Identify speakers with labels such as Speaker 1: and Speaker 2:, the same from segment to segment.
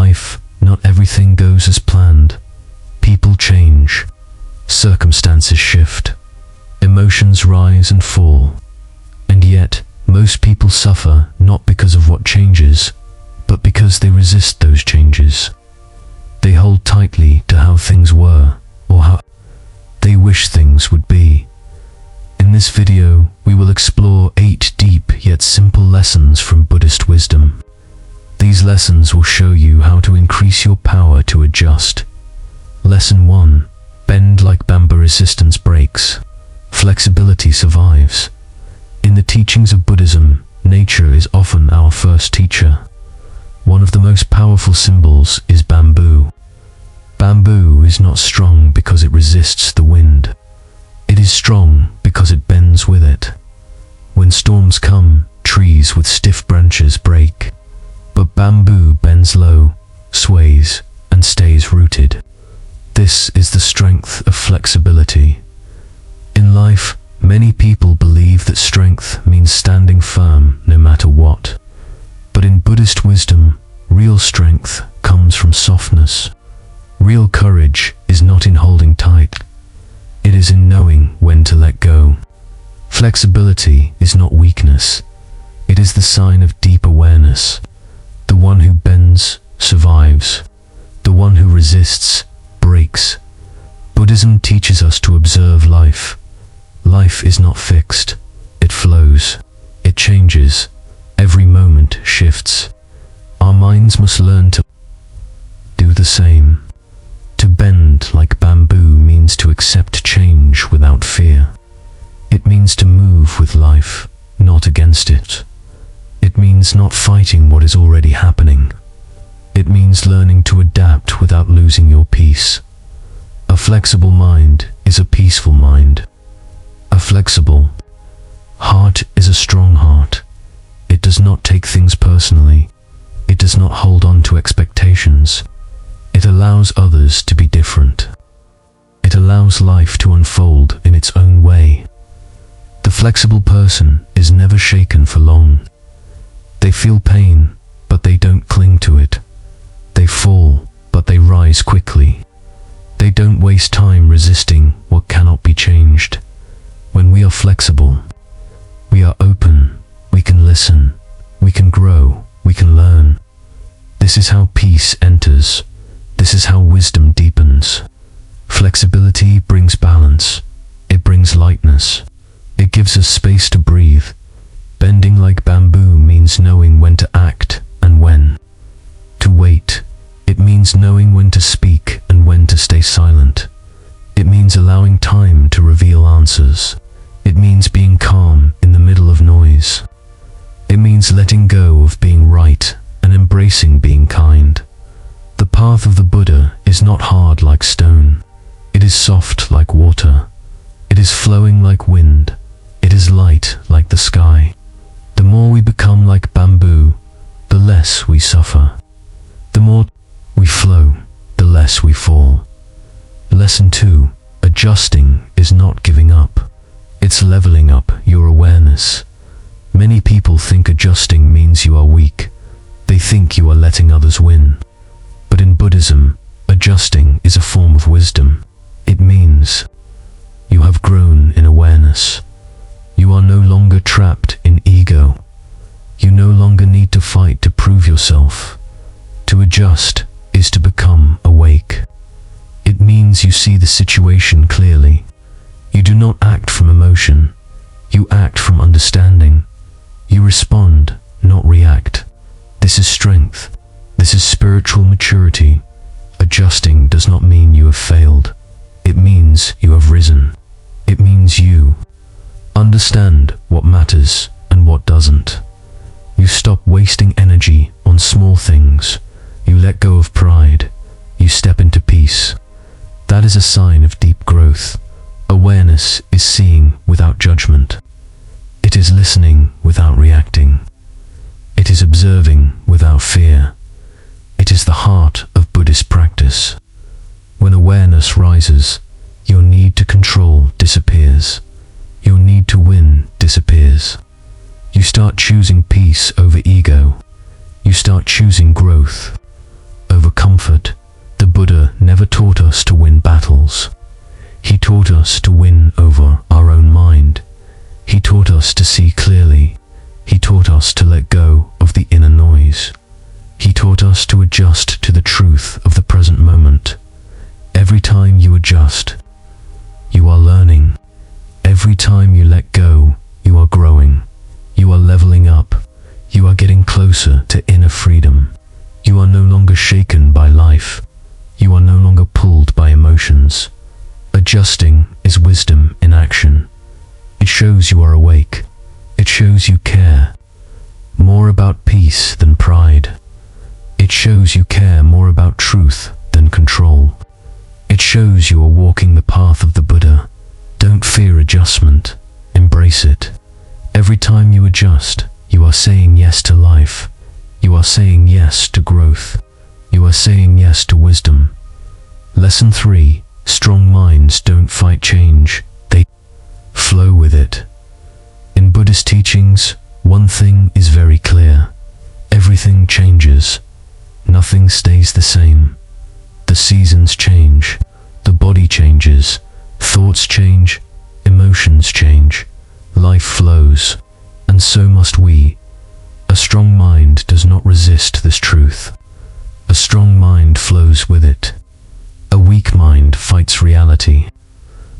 Speaker 1: life, not everything goes as planned. People change. Circumstances shift. Emotions rise and fall. And yet, most people suffer not because of what changes, but because they resist those changes. They hold tightly to how things were, or how they wish things would be. In this video, we will explore 8 deep yet simple lessons from Buddhist wisdom. These lessons will show you how to increase your power to adjust. Lesson 1. Bend like bamboo, resistance breaks. Flexibility survives. In the teachings of Buddhism, nature is often our first teacher. One of the most powerful symbols is bamboo. Bamboo is not strong because it resists the wind. It is strong because it bends with it. When storms come, trees with stiff branches break. But bamboo bends low, sways, and stays rooted. This is the strength of flexibility. In life, many people believe that strength means standing firm no matter what. But in Buddhist wisdom, real strength comes from softness. Real courage is not in holding tight. It is in knowing when to let go. Flexibility is not weakness. It is the sign of deep awareness. The one who bends, survives. The one who resists, breaks. Buddhism teaches us to observe life. Life is not fixed. It flows. It changes. Every moment shifts. Our minds must learn to do the same. To bend like bamboo means to accept change without fear. It means to move with life, not against it. It means not fighting what is already happening. It means learning to adapt without losing your peace. A flexible mind is a peaceful mind. A flexible heart is a strong heart. It does not take things personally. It does not hold on to expectations. It allows others to be different. It allows life to unfold in its own way. The flexible person is never shaken for long. They feel pain, but they don't cling to it. They fall, but they rise quickly. They don't waste time resisting what cannot be changed. When we are flexible, we are open, we can listen, we can grow, we can learn. This is how peace enters. This is how wisdom deepens. Flexibility brings balance. It brings lightness. It gives us space to breathe. Bending like bamboo means knowing when to act and when to wait. It means knowing when to speak and when to stay silent. It means allowing time to reveal answers. It means being calm in the middle of noise. It means letting go of being right and embracing being kind. The path of the Buddha is not hard like stone. It is soft like water. It is flowing like wind. It is light like the sky. The more we become like bamboo, the less we suffer. The more we flow, the less we fall. Lesson 2. Adjusting is not giving up. It's leveling up your awareness. Many people think adjusting means you are weak. They think you are letting others win. But in Buddhism, adjusting is a form of wisdom. It means you have grown in awareness. You are no longer trapped in ego. You no longer need to fight to prove yourself. To adjust is to become awake. It means you see the situation clearly. You do not act from emotion. You act from understanding. You respond, not react. This is strength. This is spiritual maturity. Adjusting does not mean you have failed. It means you have risen. It means you understand what matters and what doesn't. You stop wasting energy on small things. You let go of pride. You step into peace. That is a sign of deep growth. Awareness is seeing without judgment. It is listening without reacting. It is observing without fear. It is the heart of Buddhist practice. When awareness rises, your need to control disappears. Your need to win disappears. You start choosing peace over ego. You start choosing growth us to win over our own mind. He taught us to see clearly. He taught us to let go of the inner noise. He taught us to adjust to the truth of the present moment. Every time you adjust, you are learning. Every time you let go, you are growing. You are leveling up. You are getting closer to inner freedom. You are no longer shaken by life. You are no longer pulled by emotions. Adjusting is wisdom in action. It shows you are awake. It shows you care more about peace than pride. It shows you care more about truth than control. It shows you are walking the path of the Buddha. Don't fear adjustment. Embrace it. Every time you adjust, you are saying yes to life. You are saying yes to growth. You are saying yes to wisdom. Lesson 3. Strong minds don't fight change. They flow with it. In Buddhist teachings, one thing is very clear. Everything changes. Nothing stays the same. The seasons change. The body changes. Thoughts change. Emotions change. Life flows. And so must we. A strong mind does not resist this truth. A strong mind flows with it. A weak mind fights reality.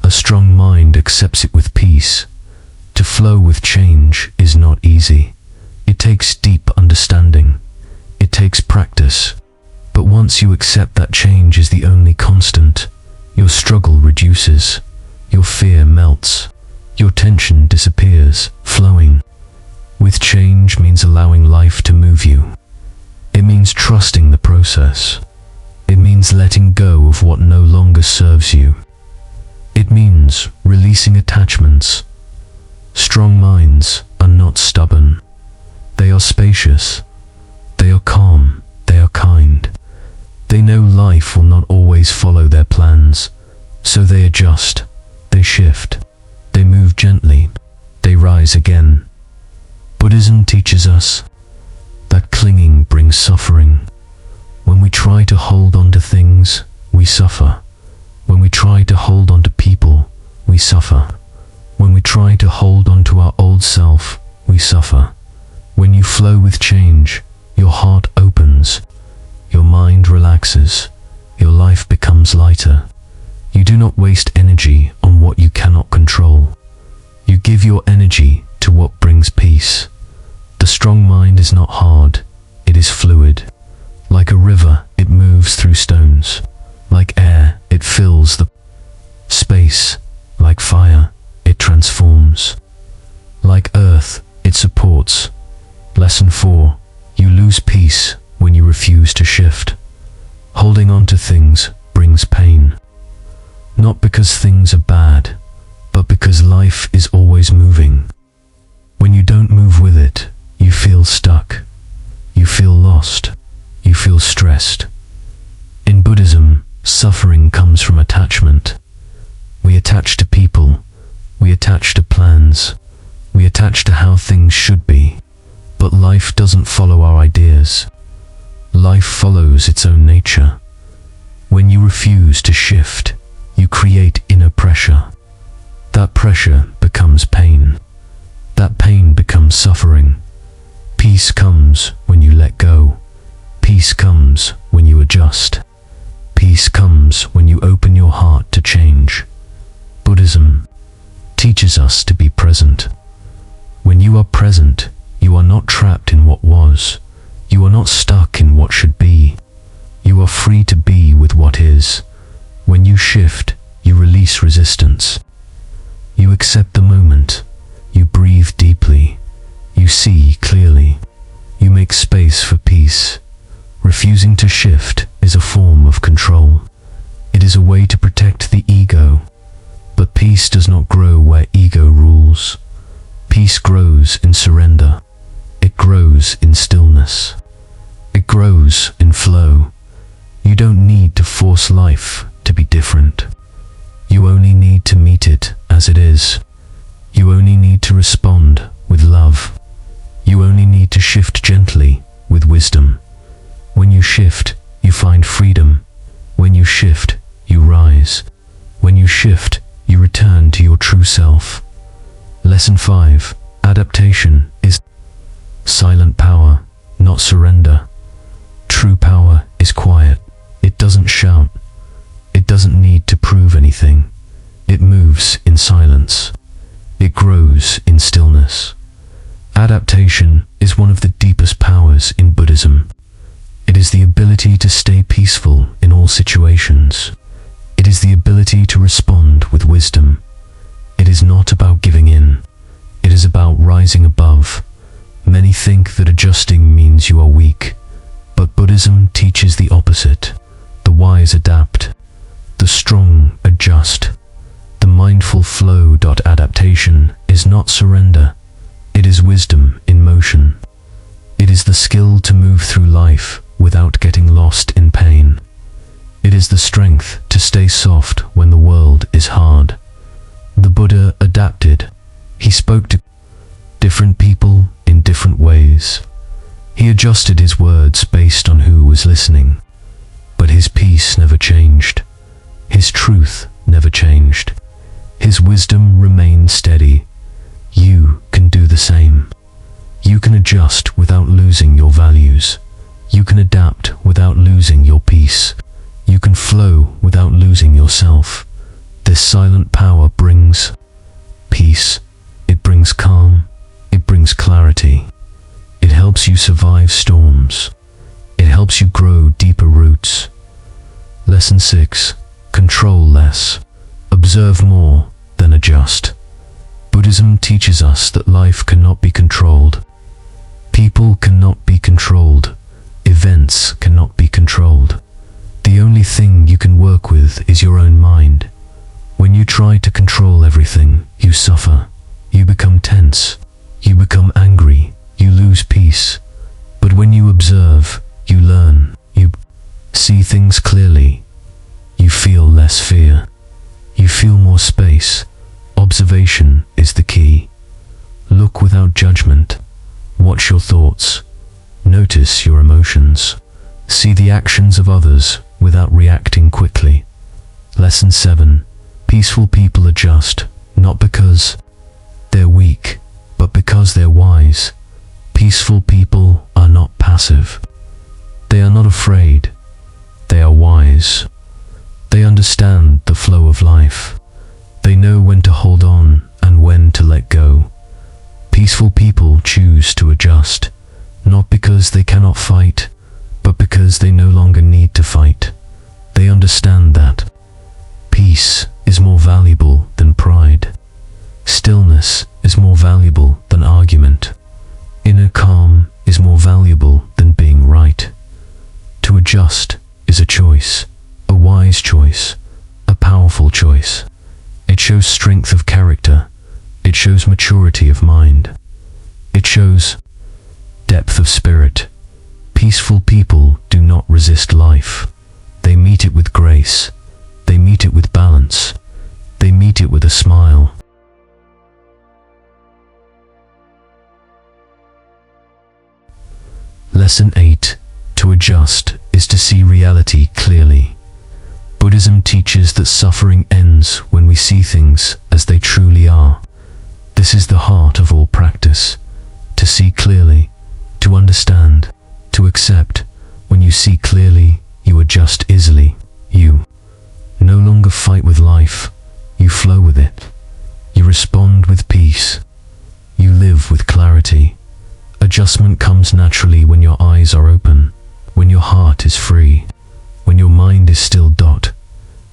Speaker 1: A strong mind accepts it with peace. To flow with change is not easy. It takes deep understanding. It takes practice. But once you accept that change is the only constant, your struggle reduces. Your fear melts. Your tension disappears. Flowing with change means allowing life to move you. It means trusting the process. It means letting go of what no longer serves you. It means releasing attachments. Strong minds are not stubborn. They are spacious. They are calm. They are kind. They know life will not always follow their plans, so they adjust. They shift. They move gently. They rise again. Buddhism teaches us that clinging brings suffering. When we try to hold on to things, we suffer. When we try to hold on to people, we suffer. When we try to hold on to our old self, we suffer. When you flow with change, your heart opens, your mind relaxes, your life becomes lighter. You do not waste energy on what you cannot control. You give your energy to what brings peace. The strong mind is not hard, it is fluid. Like a river, it moves through stones. Like air, it fills the space. Like fire, it transforms. Like earth, it supports. Lesson 4. You lose peace when you refuse to shift. Holding on to things brings pain. Not because things are bad, but because life is always moving. When you don't move with it, you feel stuck. You feel lost. You feel stressed. In Buddhism, suffering comes from attachment. We attach to people. We attach to plans. We attach to how things should be. But life doesn't follow our ideas. Life follows its own nature. When you refuse to shift, you create inner pressure. That pressure becomes pain. That pain becomes suffering. Peace comes when you let go. Peace comes when you adjust. Peace comes when you open your heart to change. Buddhism teaches us to be present. When you are present, you are not trapped in what was. You are not stuck in what should be. You are free to be with what is. When you shift, you release resistance. You accept the moment. You breathe deeply. You see clearly. You make space for peace. Refusing to shift is a form of control. It is a way to protect the ego. But peace does not grow where ego rules. Peace grows in surrender. It grows in stillness. It grows in flow. You don't need to force life to be different. You only need to meet it as it is. You only need to respond with love. You only need to shift gently with wisdom. When you shift, you find freedom. When you shift, you rise. When you shift, you return return to your true self. Lesson 5. Adaptation is silent power, not surrender. True power is quiet. It doesn't shout. It doesn't need to prove anything. It moves in silence. It grows in stillness. Adaptation is one of the deepest powers in Buddhism. It is the ability to stay peaceful in all situations. It is the ability to respond with wisdom. It is not about giving in. It is about rising above. Many think that adjusting means you are weak, but Buddhism teaches the opposite. The wise adapt. The strong adjust. The mindful flow. Adaptation is not surrender. It is wisdom in motion. It is the skill to move through life without getting lost in pain. It is the strength to stay soft when the world is hard. The Buddha adapted. He spoke to different people in different ways. He adjusted his words based on who was listening. But his peace never changed. His truth never changed. His wisdom remained steady. You can do the same. You can adjust without losing your values. You can adapt without losing your peace. You can flow without losing yourself. This silent power brings peace. It brings calm. It brings clarity. It helps you survive storms. It helps you grow deeper roots. Lesson 6. Control less. Observe more than adjust. Buddhism teaches us that life cannot be controlled. People cannot be controlled. Events cannot be controlled. The only thing you can work with is your own mind. When you try to control everything, you suffer. You become tense. You become angry. You lose peace. But when you observe, you learn. You see things clearly. You feel less fear. You feel more space. Observation is the key. Look without judgment. Watch your thoughts. Notice your emotions. See the actions of others without reacting quickly. Lesson 7. Peaceful people adjust, not because they're weak, but because they're wise. Peaceful people are not passive. They are not afraid. They are wise. They understand the flow of life. They know when to hold on and when to let go. Peaceful people choose to adjust, not because they cannot fight, but because they no longer need to fight. They understand that peace is more valuable than pride. Stillness is more valuable than argument. Inner calm is more valuable than being right. To adjust is a choice, a wise choice, a powerful choice. It shows strength of character. It shows maturity of mind. It shows depth of spirit. Peaceful people do not resist life. They meet it with grace. They meet it with balance. They meet it with a smile. Lesson 8. To adjust is to see reality clearly. Buddhism teaches that suffering ends when we see things as they truly are. This is the heart of all practice. To see clearly, to understand, to accept. When you see clearly, you adjust easily. You no longer fight with life. You flow with it. You respond with peace. You live with clarity. Adjustment comes naturally when your eyes are open, when your heart is free, when your mind is still.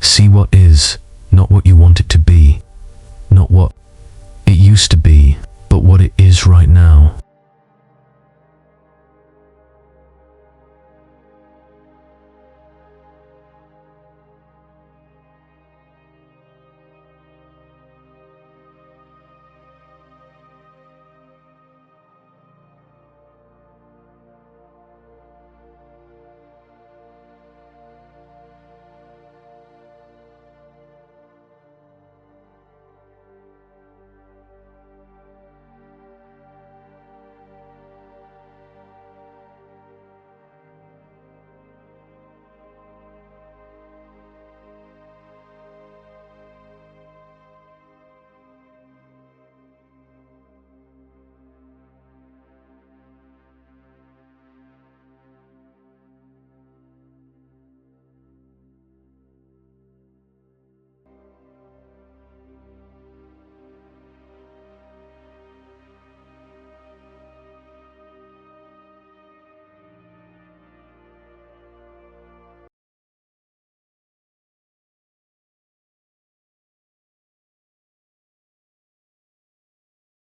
Speaker 1: See what is, not what you want it to be. Not what it used to be, but what it is right now.